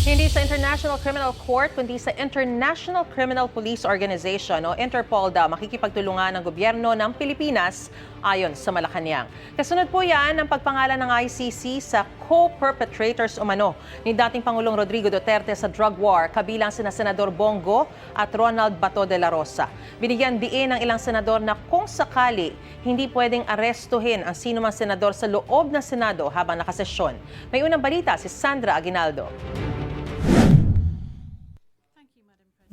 Hindi sa International Criminal Court, kundi sa International Criminal Police Organization o Interpol daw makikipagtulungan ng gobyerno ng Pilipinas ayon sa Malacanang. Kasunod po yan ang pagpangalan ng ICC sa co-perpetrators umano ni dating Pangulong Rodrigo Duterte sa drug war, kabilang sina Senador Bongo at Ronald Bato de la Rosa. Binigyan diin ng ilang senador na kung sakali hindi pwedeng arestuhin ang sinumang senador sa loob ng Senado habang nakasesyon. May unang balita si Sandra Aguinaldo.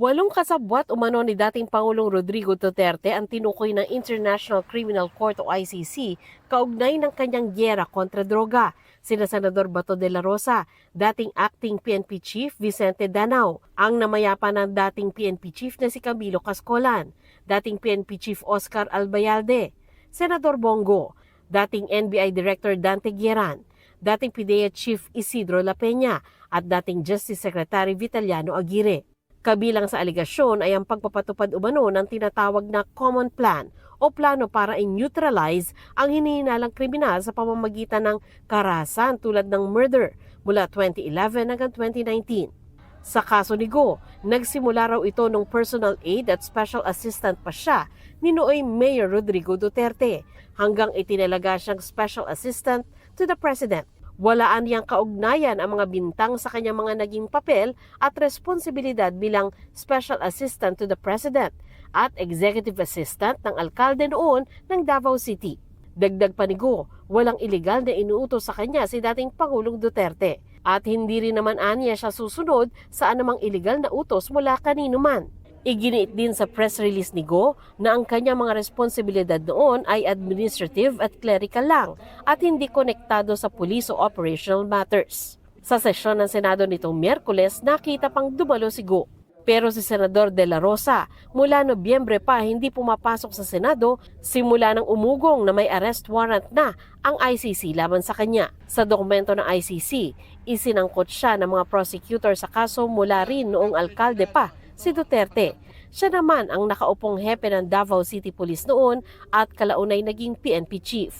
8 kasabwat umano ni dating Pangulong Rodrigo Duterte ang tinukoy ng International Criminal Court o ICC kaugnay ng kanyang gyera kontra droga. Sina Senador Bato de la Rosa, dating acting PNP Chief Vicente Danao, ang namayapa ng dating PNP Chief na si Camilo Cascolan, dating PNP Chief Oscar Albayalde, Senador Bongo, dating NBI Director Dante Guieran, dating PIDEA Chief Isidro La Peña at dating Justice Secretary Vitaliano Aguirre. Kabilang sa aligasyon ay ang pagpapatupad umano ng tinatawag na common plan o plano para i-neutralize ang hinihinalang kriminal sa pamamagitan ng karahasan tulad ng murder mula 2011 hanggang 2019. Sa kaso ni Go, nagsimula raw ito nung personal aid at special assistant pa siya ni nooy Mayor Rodrigo Duterte hanggang itinalaga siyang special assistant to the President. Walaan niyang kaugnayan ang mga bintang sa kanyang mga naging papel at responsibilidad bilang Special Assistant to the President at Executive Assistant ng alkalde noon ng Davao City. Dagdag pa ni Go, walang iligal na inuutos sa kanya si dating Pangulong Duterte at hindi rin naman aniya siya susunod sa anumang iligal na utos mula kanino man. Iginiit din sa press release ni Go na ang kanyang mga responsibilidad noon ay administrative at clerical lang at hindi konektado sa police o operational matters. Sa sesyon ng Senado nitong Miyerkules, nakita pang dumalo si Go. Pero si Senador De La Rosa, mula Nobyembre pa hindi pumapasok sa Senado simula ng umugong na may arrest warrant na ang ICC laban sa kanya. Sa dokumento ng ICC, isinangkot siya ng mga prosecutor sa kaso mula rin noong alkalde pa si Duterte. Siya naman ang nakaupong hepe ng Davao City Police noon at kalaunay naging PNP Chief.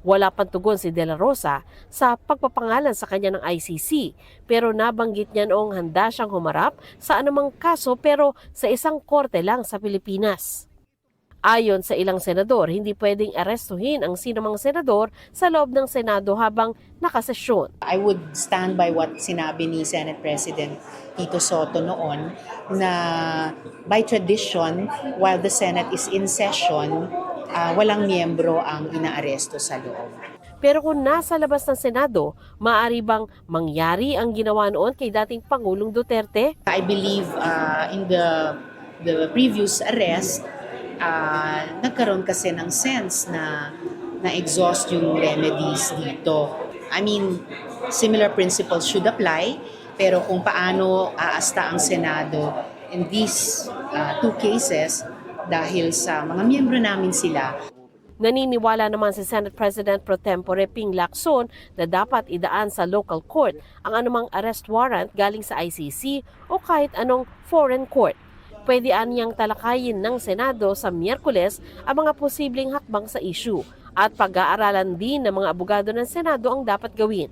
Wala pang tugon si De La Rosa sa pagpapangalan sa kanya ng ICC pero nabanggit niya noong handa siyang humarap sa anumang kaso pero sa isang korte lang sa Pilipinas. Ayon sa ilang senador, hindi pwedeng arestuhin ang sinumang senador sa loob ng Senado habang nakasesyon. I would stand by what sinabi ni Senate President Tito Soto noon na by tradition, while the Senate is in session, walang miyembro ang inaaresto sa loob. Pero kung nasa labas ng Senado, maaari bang mangyari ang ginawa noon kay dating Pangulong Duterte? I believe in the previous arrest, nagkaroon kasi ng sense na na-exhaust yung remedies dito. I mean, similar principles should apply, pero kung paano aasta ang Senado in these two cases, dahil sa mga miyembro namin sila. Naniniwala naman si Senate President Pro Tempore Ping Lacson na dapat idaan sa local court ang anumang arrest warrant galing sa ICC o kahit anong foreign court. Pwede niyang talakayin ng Senado sa Miyerkules ang mga posibleng hakbang sa issue at pag-aaralan din ng mga abogado ng Senado ang dapat gawin.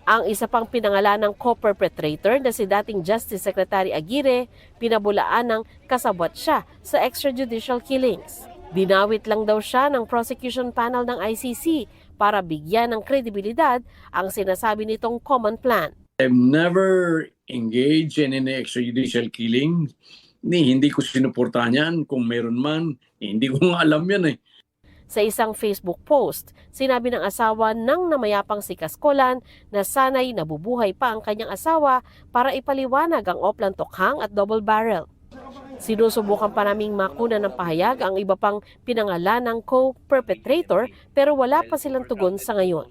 Ang isa pang pinangalan ng co-perpetrator na si dating Justice Secretary Aguirre, pinabulaan ng kasabwat siya sa extrajudicial killings. Dinawit lang daw siya ng prosecution panel ng ICC para bigyan ng kredibilidad ang sinasabi nitong common plan. I've never engaged in any extrajudicial killing. Hindi ko sinuportahan yan. Kung meron man, hindi ko nga alam yan eh. Sa isang Facebook post, sinabi ng asawa ng namayapang si Cascolan na sana'y nabubuhay pa ang kanyang asawa para ipaliwanag ang Oplan Tokhang at double barrel. Sinusubukan pa naming makuna ng pahayag ang iba pang pinangalan ng co-perpetrator pero wala pa silang tugon sa ngayon.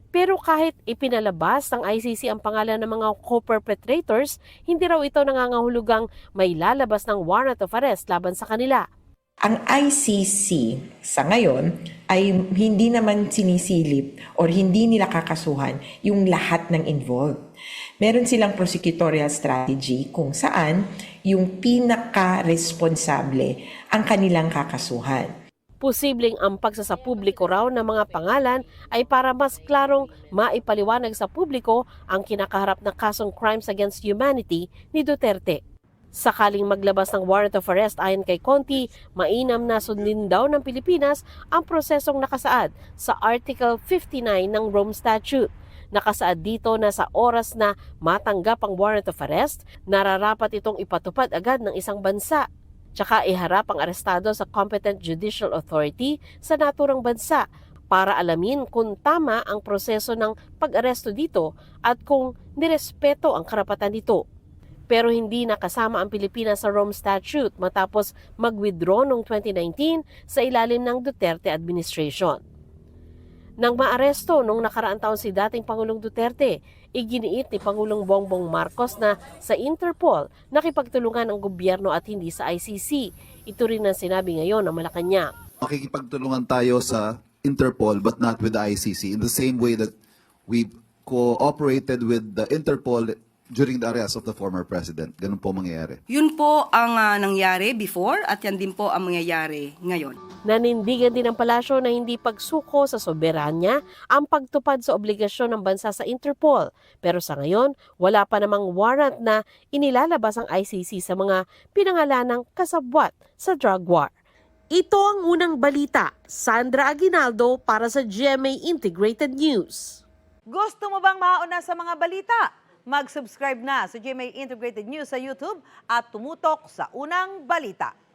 Pero kahit ipinalabas ng ICC ang pangalan ng mga co-perpetrators, hindi raw ito nangangahulugang may lalabas ng warrant of arrest laban sa kanila. Ang ICC sa ngayon ay hindi naman sinisilip or hindi nila kakasuhan yung lahat ng involved. Meron silang prosecutorial strategy kung saan yung pinaka-responsable ang kanilang kakasuhan. Posibleng ang pagsasapubliko raw ng mga pangalan ay para mas klarong maipaliwanag sa publiko ang kinakaharap na kasong crimes against humanity ni Duterte. Sakaling maglabas ng warrant of arrest ayon kay Conti, mainam na sundin daw ng Pilipinas ang prosesong nakasaad sa Article 59 ng Rome Statute. Nakasaad dito na sa oras na matanggap ang warrant of arrest, nararapat itong ipatupad agad ng isang bansa. Tsaka iharap ang arestado sa competent judicial authority sa naturang bansa para alamin kung tama ang proseso ng pag-aresto dito at kung nirespeto ang karapatan nito. Pero hindi nakasama ang Pilipinas sa Rome Statute matapos mag-withdraw noong 2019 sa ilalim ng Duterte administration. Nang maaresto noong nakaraang taon si dating Pangulong Duterte, iginiit ni Pangulong Bongbong Marcos na sa Interpol nakipagtulungan ang gobyerno at hindi sa ICC. Ito rin ang sinabi ngayon ng Malacanang. Makikipagtulungan tayo sa Interpol but not with the ICC in the same way that we cooperated with the Interpol during the arrest of the former president. Ganun po mangyayari. Yun po ang nangyari before at yan din po ang mangyayari ngayon. Nanindigan din ng palasyo na hindi pagsuko sa soberanya ang pagtupad sa obligasyon ng bansa sa Interpol. Pero sa ngayon, wala pa namang warrant na inilalabas ang ICC sa mga pinangalanang kasabwat sa drug war. Ito ang unang balita. Sandra Aguinaldo para sa GMA Integrated News. Gusto mo bang mauna sa mga balita? Mag-subscribe na sa GMA Integrated News sa YouTube at tumutok sa unang balita.